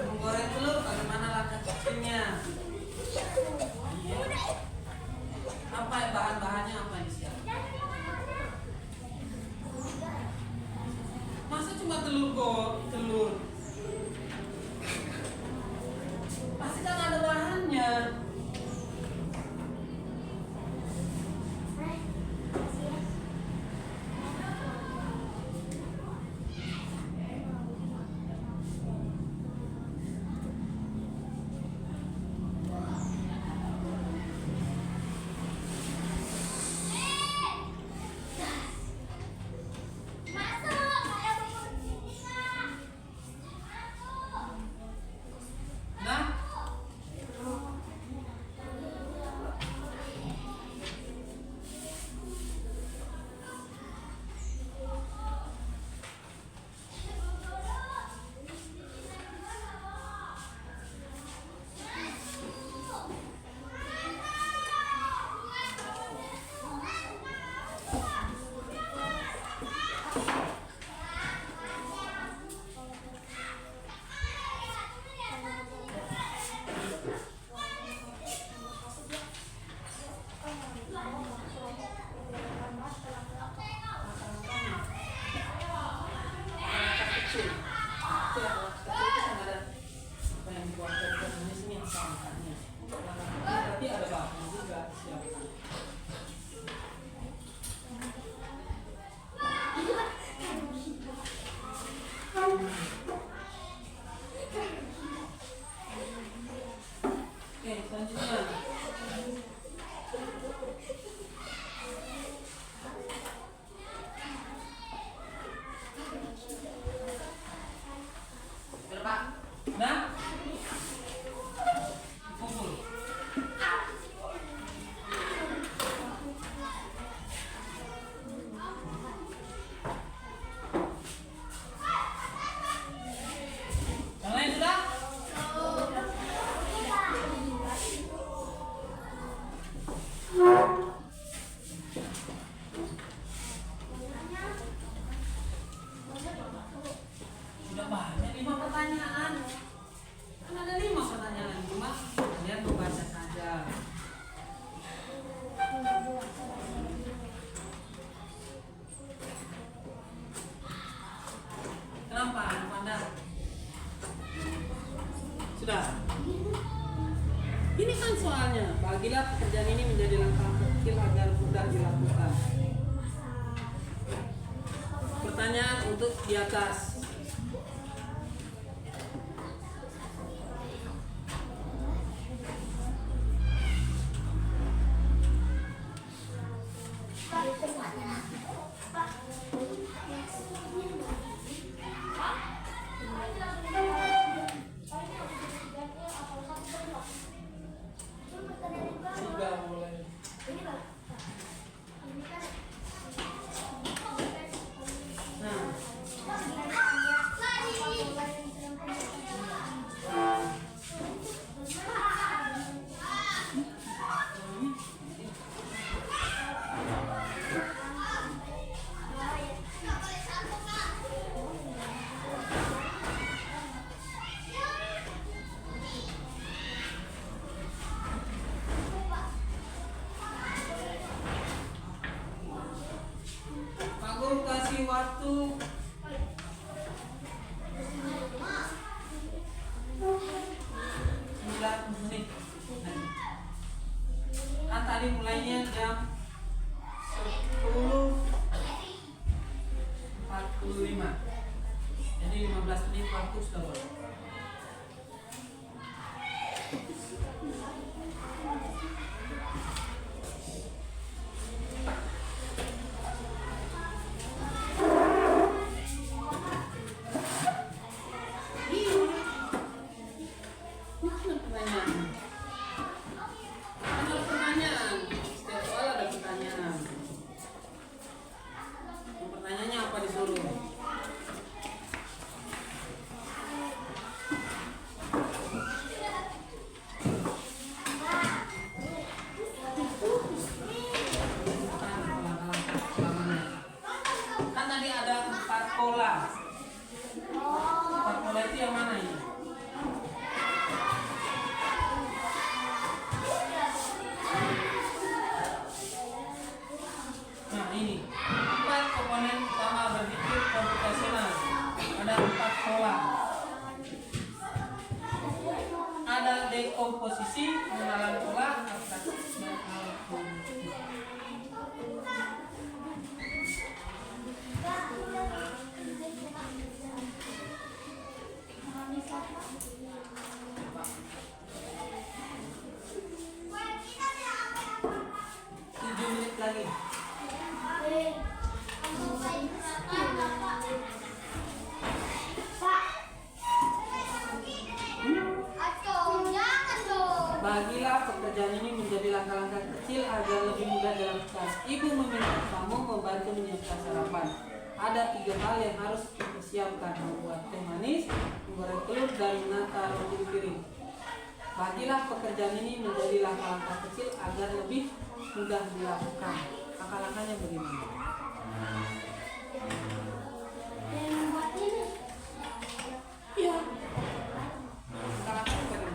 Menggoreng telur bagaimana langkah kecilnya? Iya. Apa bahan-bahannya, apa yang disiapkan? selanjutnya. Berapa? Nah, kumpul. Yang lain sudah? Sudah banyak 5 pertanyaan. Kan ada 5 pertanyaan, cuma kalian membaca saja. Kenapa? Anda? Sudah. Ini kan soalnya, bagilah pekerjaan ini menjadi langkah kecil agar mudah dilakukan. Pertanyaan untuk di atas. Tiga mulai. Nah, Pak Guru kasih waktu 9 menit. Kan tadi mulainya jam 10.45. Jadi 15 menit waktu sudah boleh. Pertanyaan. Setiap soal ada pertanyaan. Pertanyaannya apa disuruh? Kan tadi ada 4 pola. 4 pola itu yang mana ini? Nah ini 4 komponen utama berpikir komputasional. Ada 4 pola. Ada dekomposisi, pengenalan pola, abstraksi, dan algoritma. Tujuh menit lagi. Bagilah pekerjaan ini menjadi langkah-langkah kecil agar lebih mudah dilakukan. Ibu meminta kamu membantu menyiapkan sarapan. Ada 3 hal yang harus dipersiapkan: membuat teh manis, menggoreng telur, dan menata roti di piring. Bagilah pekerjaan ini menjadi langkah-langkah kecil agar lebih mudah dilakukan. Langkah-langkahnya bagaimana? Iya. Langkah-langkahnya bagaimana?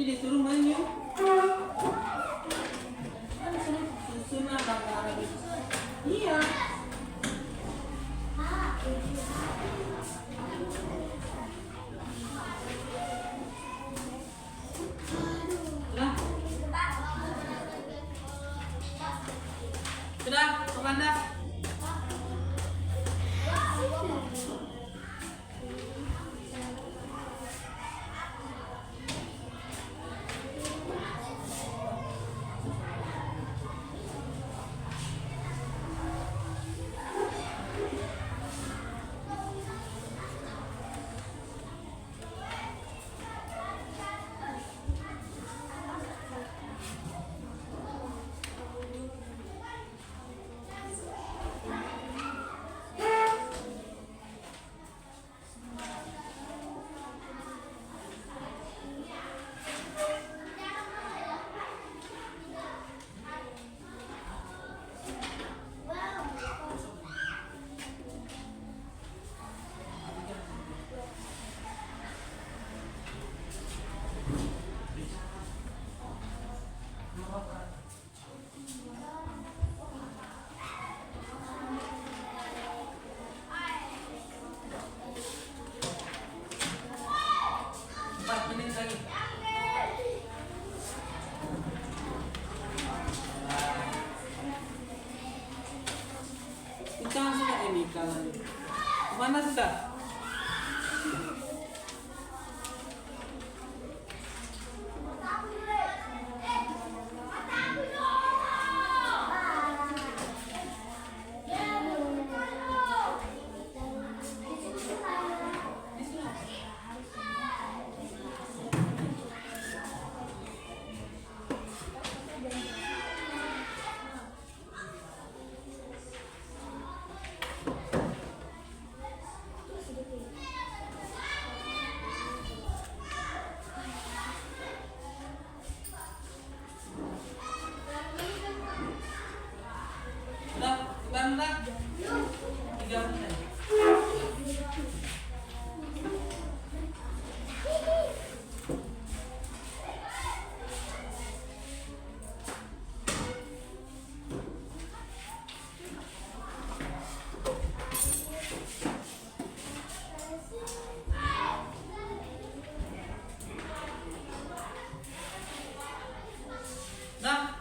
disuruh main yuk. Kan disuruh susun abang iya. Sudah, Amanda. Kita sudah ini kalah. Mana sudah? Sudah, 3 menit. Nah,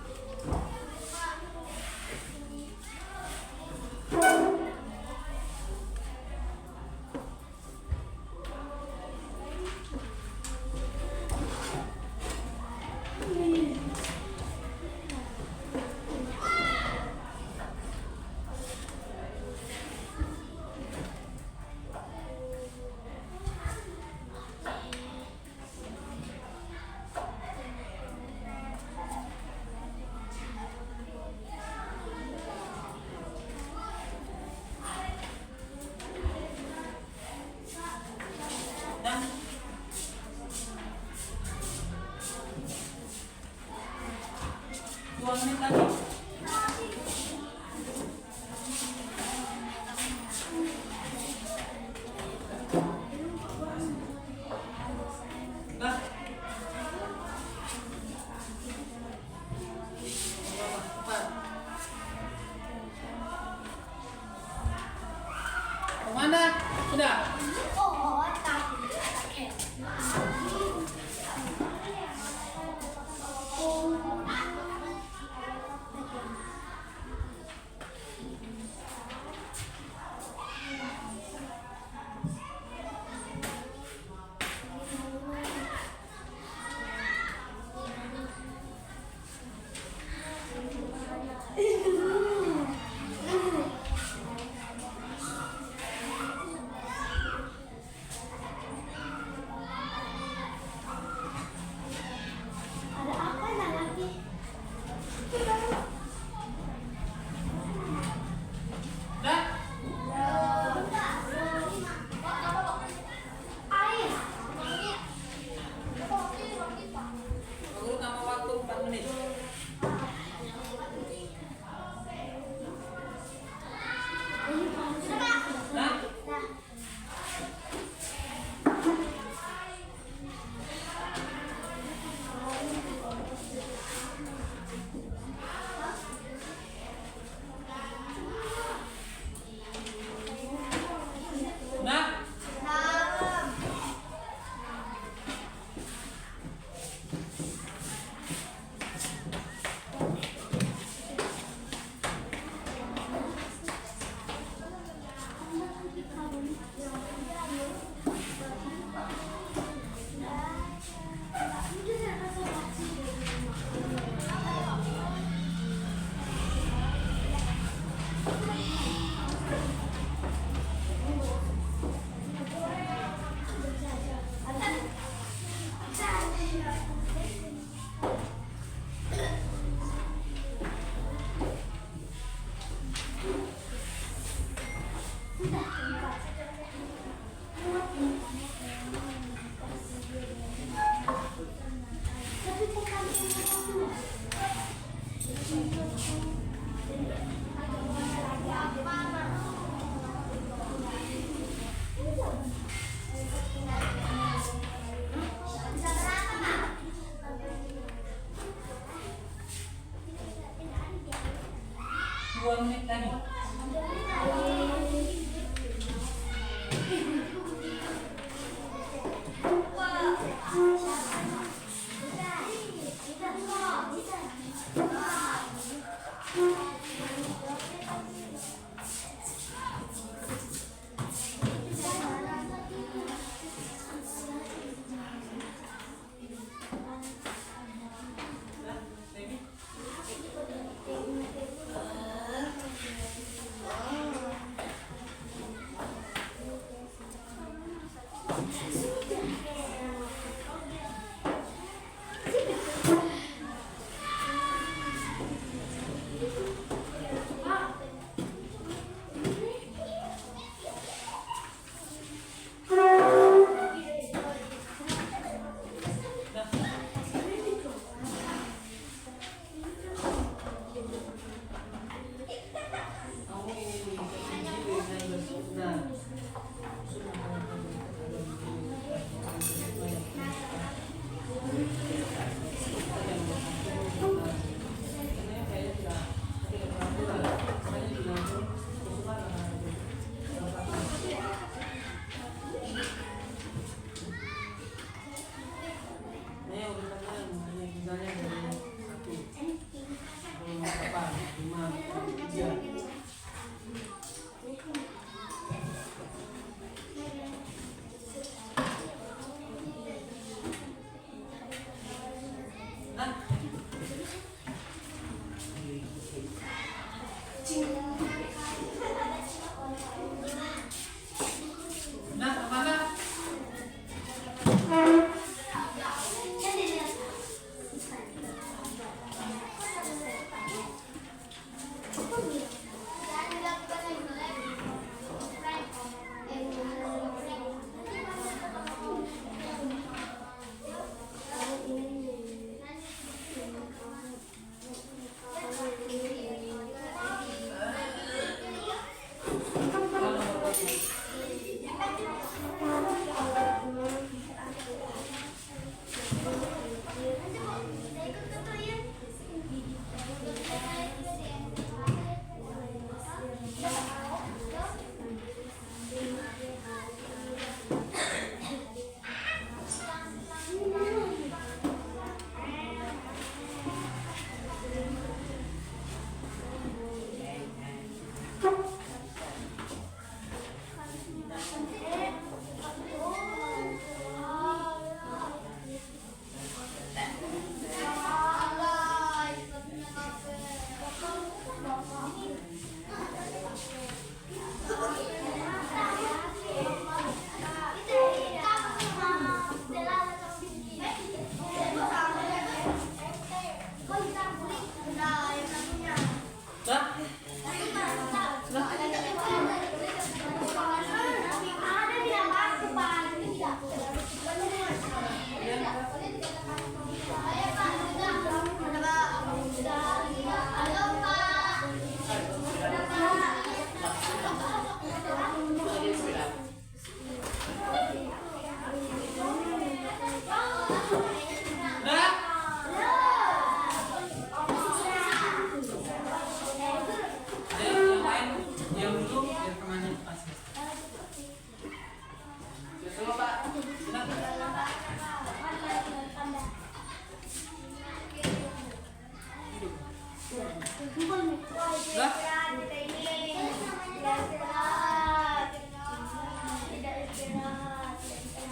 nah. 2 menit lagi. Nah. Kemana? Sudah? Oh, tapi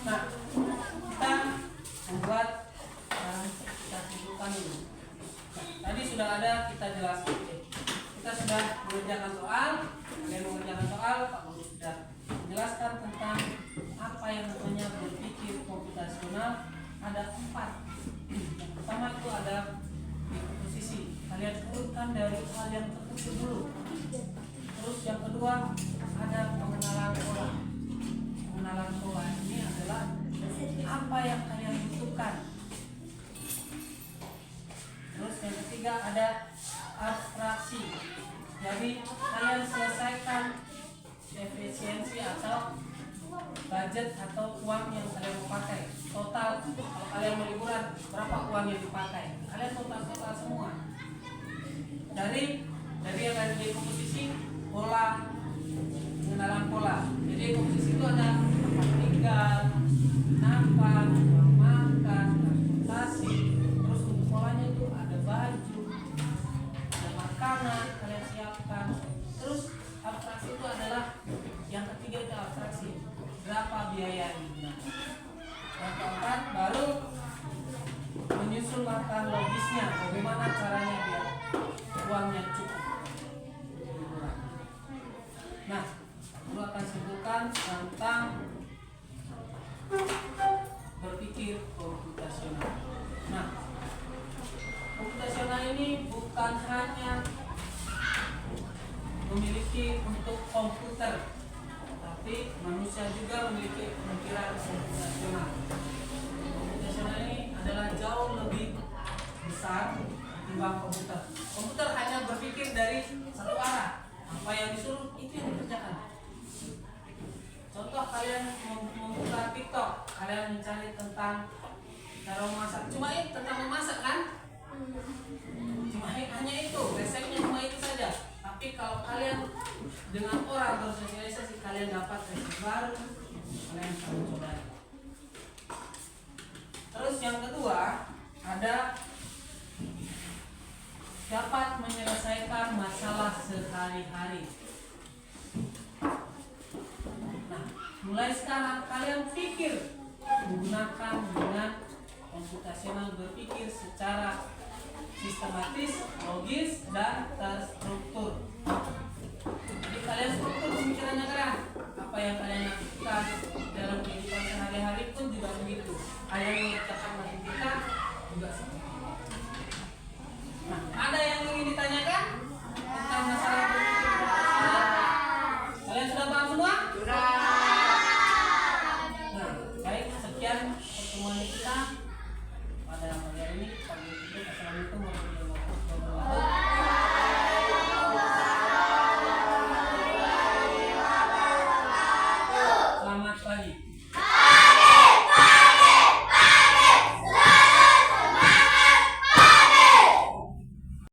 Nah, kita membuat kita tentukan dulu. Tadi sudah ada kita jelaskan. Kita sudah mengerjakan soal, kalian mengerjakan soal, Pak Guru sudah menjelaskan tentang apa yang namanya berpikir komputasional. Ada 4. Yang pertama itu ada komposisi. Kalian urutkan dari hal yang tertentu dulu. Terus yang kedua ada pengenalan pola. Pengenalan pola ini adalah apa yang kalian butuhkan. Terus yang ketiga ada abstraksi. Jadi kalian selesaikan efisiensi atau budget atau uang yang kalian mau pakai. Total kalau kalian mau liburan berapa uang yang dipakai. Kalian total semua. Dari yang ada di komposisi pola, pengenalan pola. Jadi komposisi itu ada tempat tinggal, nampak, uang makan, transportasi. Terus untuk polanya itu ada baju, ada makanan kalian siapkan. Terus abstraksi itu adalah yang ketiga itu abstraksi. Berapa biaya yang digunakan. Yang keempat baru menyusun langkah logisnya, bagaimana caranya biar uangnya cukup. Nah, Guru akan sebutkan tentang bukan hanya memiliki untuk komputer, tapi manusia juga memiliki pemikiran komputasional. Komputasional ini adalah jauh lebih besar ketimbang komputer. Komputer hanya berpikir dari satu arah, apa yang disuruh itu yang dikerjakan. Contoh, kalian membuka TikTok, kalian mencari tentang cara memasak, cuma itu tentang memasak kan? Cuma hanya itu, resepnya cuma itu saja. Tapi kalau kalian dengan orang bersosialisasi, kalian dapat resep baru, kalian bisa mencoba. Terus yang kedua, ada dapat menyelesaikan masalah sehari-hari. Nah, mulai sekarang kalian pikir menggunakan dengan komputasional, berpikir secara sistematis, logis, dan terstruktur. Jadi kalian struktur pemikirannya kan? Apa yang kalian lakukan dalam kehidupan sehari-hari pun juga begitu. Kalian